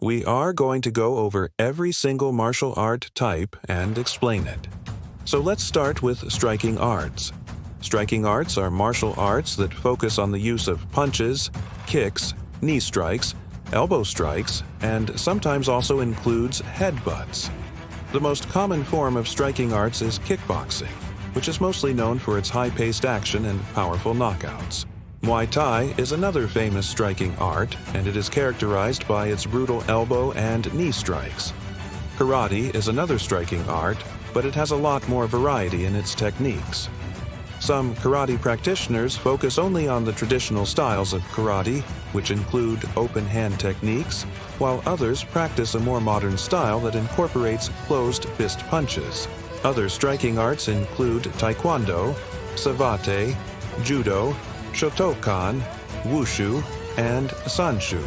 We are going to go over every single martial art type and explain it. So let's start with striking arts. Striking arts are martial arts that focus on the use of punches, kicks, knee strikes, elbow strikes, and sometimes also includes headbutts. The most common form of striking arts is kickboxing, which is mostly known for its high-paced action and powerful knockouts. Muay Thai is another famous striking art, and it is characterized by its brutal elbow and knee strikes. Karate is another striking art, but it has a lot more variety in its techniques. Some karate practitioners focus only on the traditional styles of karate, which include open hand techniques, while others practice a more modern style that incorporates closed fist punches. Other striking arts include taekwondo, savate, judo, Shotokan, wushu, and sanshu.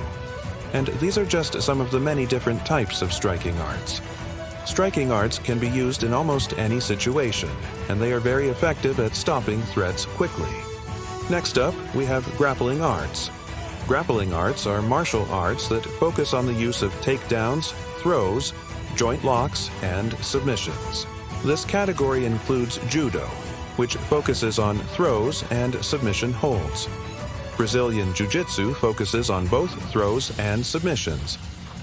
And these are just some of the many different types of striking arts. Striking arts can be used in almost any situation, and they are very effective at stopping threats quickly. Next up, we have grappling arts. Grappling arts are martial arts that focus on the use of takedowns, throws, joint locks, and submissions. This category includes judo, which focuses on throws and submission holds. Brazilian Jiu-Jitsu focuses on both throws and submissions,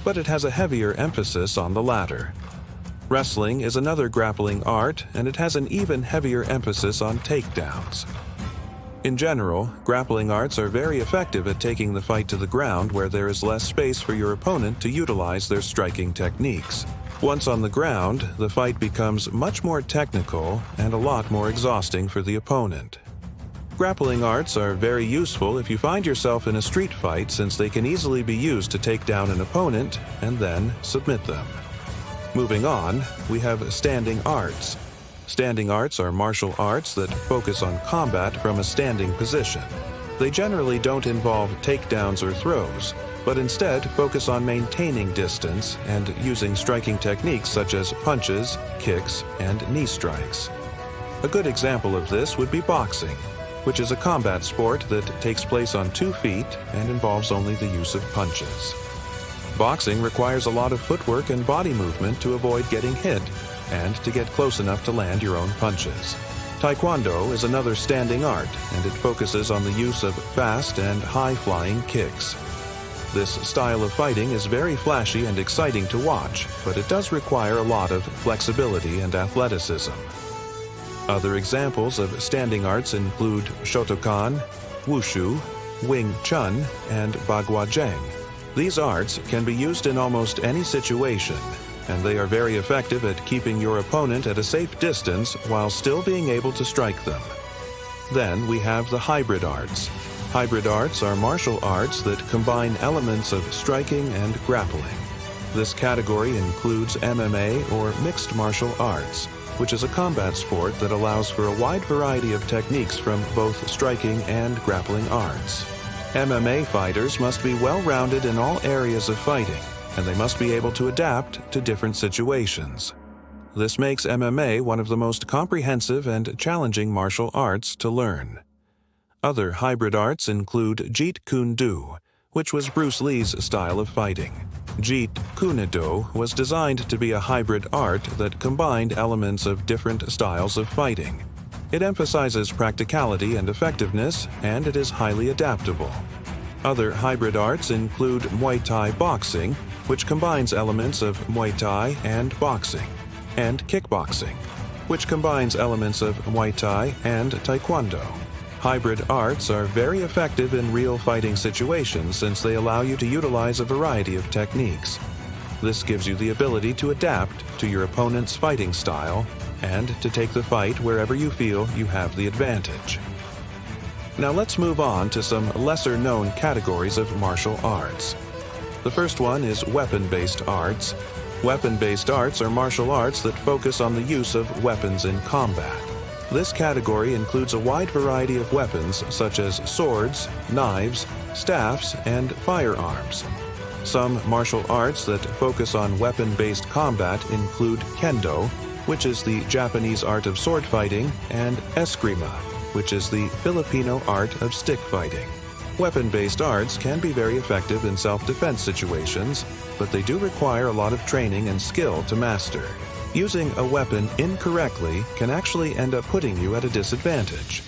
but it has a heavier emphasis on the latter. Wrestling is another grappling art, and it has an even heavier emphasis on takedowns. In general, grappling arts are very effective at taking the fight to the ground where there is less space for your opponent to utilize their striking techniques. Once on the ground, the fight becomes much more technical and a lot more exhausting for the opponent. Grappling arts are very useful if you find yourself in a street fight, since they can easily be used to take down an opponent and then submit them. Moving on, we have standing arts. Standing arts are martial arts that focus on combat from a standing position. They generally don't involve takedowns or throws, but instead focus on maintaining distance and using striking techniques such as punches, kicks, and knee strikes. A good example of this would be boxing, which is a combat sport that takes place on 2 feet and involves only the use of punches. Boxing requires a lot of footwork and body movement to avoid getting hit and to get close enough to land your own punches. Taekwondo is another standing art, and it focuses on the use of fast and high-flying kicks. This style of fighting is very flashy and exciting to watch, but it does require a lot of flexibility and athleticism. Other examples of standing arts include Shotokan, Wushu, Wing Chun, and Bagua Zheng. These arts can be used in almost any situation, and they are very effective at keeping your opponent at a safe distance while still being able to strike them. Then we have the hybrid arts. Hybrid arts are martial arts that combine elements of striking and grappling. This category includes MMA or mixed martial arts, which is a combat sport that allows for a wide variety of techniques from both striking and grappling arts. MMA fighters must be well-rounded in all areas of fighting, and they must be able to adapt to different situations. This makes MMA one of the most comprehensive and challenging martial arts to learn. Other hybrid arts include Jeet Kune Do, which was Bruce Lee's style of fighting. Jeet Kune Do was designed to be a hybrid art that combined elements of different styles of fighting. It emphasizes practicality and effectiveness, and it is highly adaptable. Other hybrid arts include Muay Thai boxing, which combines elements of Muay Thai and boxing, and kickboxing, which combines elements of Muay Thai and Taekwondo. Hybrid arts are very effective in real fighting situations since they allow you to utilize a variety of techniques. This gives you the ability to adapt to your opponent's fighting style and to take the fight wherever you feel you have the advantage. Now let's move on to some lesser-known categories of martial arts. The first one is weapon-based arts. Weapon-based arts are martial arts that focus on the use of weapons in combat. This category includes a wide variety of weapons such as swords, knives, staffs, and firearms. Some martial arts that focus on weapon-based combat include Kendo, which is the Japanese art of sword fighting, and Eskrima, which is the Filipino art of stick fighting. Weapon-based arts can be very effective in self-defense situations, but they do require a lot of training and skill to master. Using a weapon incorrectly can actually end up putting you at a disadvantage.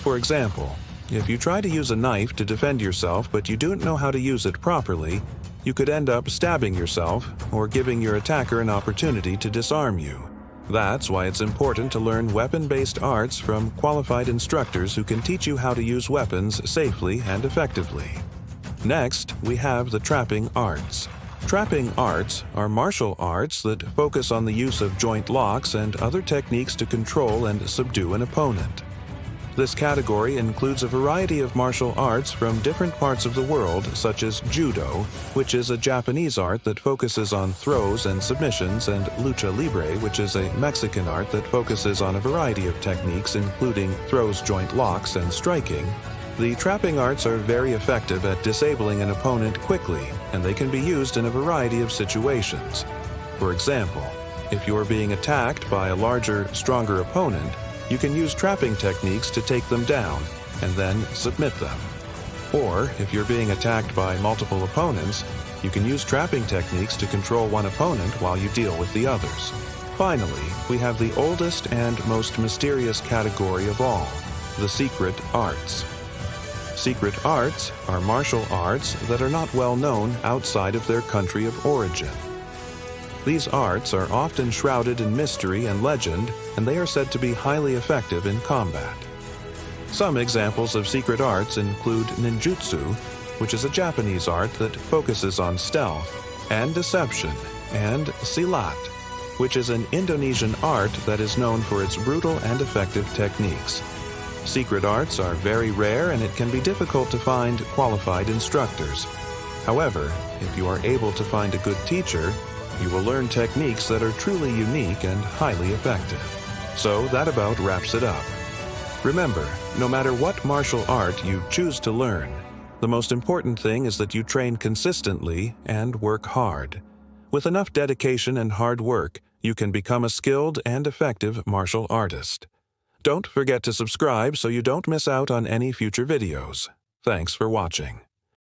For example, if you try to use a knife to defend yourself but you don't know how to use it properly, you could end up stabbing yourself or giving your attacker an opportunity to disarm you. That's why it's important to learn weapon-based arts from qualified instructors who can teach you how to use weapons safely and effectively. Next, we have the trapping arts. Trapping arts are martial arts that focus on the use of joint locks and other techniques to control and subdue an opponent. This category includes a variety of martial arts from different parts of the world, such as Judo, which is a Japanese art that focuses on throws and submissions, and Lucha Libre, which is a Mexican art that focuses on a variety of techniques including throws, joint locks, and striking. The trapping arts are very effective at disabling an opponent quickly, and they can be used in a variety of situations. For example, if you are being attacked by a larger, stronger opponent, you can use trapping techniques to take them down and then submit them. Or, if you're being attacked by multiple opponents, you can use trapping techniques to control one opponent while you deal with the others. Finally, we have the oldest and most mysterious category of all, the secret arts. Secret arts are martial arts that are not well known outside of their country of origin. These arts are often shrouded in mystery and legend, and they are said to be highly effective in combat. Some examples of secret arts include ninjutsu, which is a Japanese art that focuses on stealth and deception, and silat, which is an Indonesian art that is known for its brutal and effective techniques. Secret arts are very rare, and it can be difficult to find qualified instructors. However, if you are able to find a good teacher, you will learn techniques that are truly unique and highly effective. So that about wraps it up. Remember, no matter what martial art you choose to learn, the most important thing is that you train consistently and work hard. With enough dedication and hard work, you can become a skilled and effective martial artist. Don't forget to subscribe so you don't miss out on any future videos. Thanks for watching.